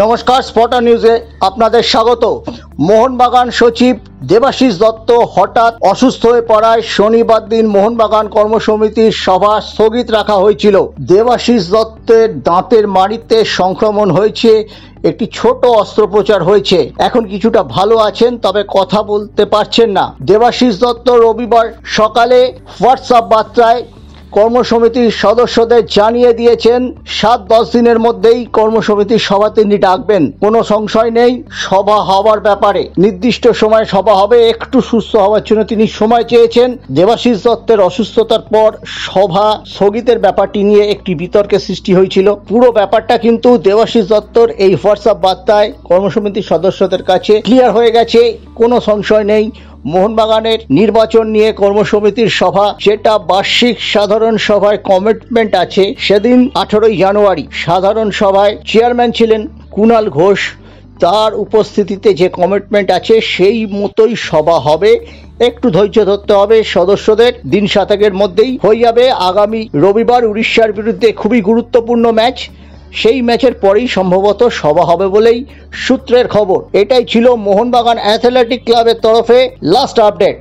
নমস্কার, স্পটার নিউজে আপনাদের স্বাগত। মোহনবাগান সচিব দেবাশিস দত্ত হঠাৎ অসুস্থ হয়ে পড়ায় শনিবার দিন মোহনবাগান কর্মসমিতির সভা স্থগিত রাখা হয়েছিল। দেবাশিস দত্তের দাঁতের মাড়িতে সংক্রমণ হয়েছে, একটি ছোট অস্ত্রোপচার হয়েছে। এখন কিছুটা ভালো আছেন, তবে কথা বলতে পারছেন না। দেবাশিস দত্ত রবিবার সকালে হোয়াটসঅ্যাপ বার্তায় কর্মসমিতির সদস্যদের জানিয়ে দিয়েছেন 7-10 দিনের মধ্যেই কর্মসমিতির সভা তিনি ডাকবেন। কোনো সংশয় নেই সভা হওয়ার ব্যাপারে। নির্দিষ্ট সময় সভা হবে। একটু সুস্থ হওয়ার জন্য তিনি সময় চেয়েছেন। দেবাশিস দত্তের অসুস্থতার পর সভা স্থগিতের ব্যাপারটি নিয়ে একটি বিতর্কের সৃষ্টি হয়েছিল। পুরো ব্যাপারটা কিন্তু দেবাশিস দত্তর এই হোয়াটসঅ্যাপ বার্তায় কর্মসমিতির সদস্যদের কাছে ক্লিয়ার হয়ে গেছে। কোনো সংশয় নেই। মোহনবাগানের নির্বাচন নিয়ে কর্মসমিতির সভা, যেটা বার্ষিক সাধারণ সভায় কমিটমেন্ট আছে, সেদিন 18ই জানুয়ারি সাধারণ সভায় চেয়ারম্যান ছিলেন কুণাল ঘোষ। তার উপস্থিতিতে যে কমিটমেন্ট আছে সেই মতোই সভা হবে। একটু ধৈর্য ধরতে হবে সদস্যদের। দিন 7 মধ্যেই হয়ে যাবে। আগামী রবিবার উড়িষ্যার বিরুদ্ধে খুবই গুরুত্বপূর্ণ ম্যাচ। সেই ম্যাচের পরেই সম্ভবত সভা হবে বলেই সূত্রের খবর। এটাই ছিল মোহনবাগান অ্যাথলেটিক ক্লাবের তরফে লাস্ট আপডেট।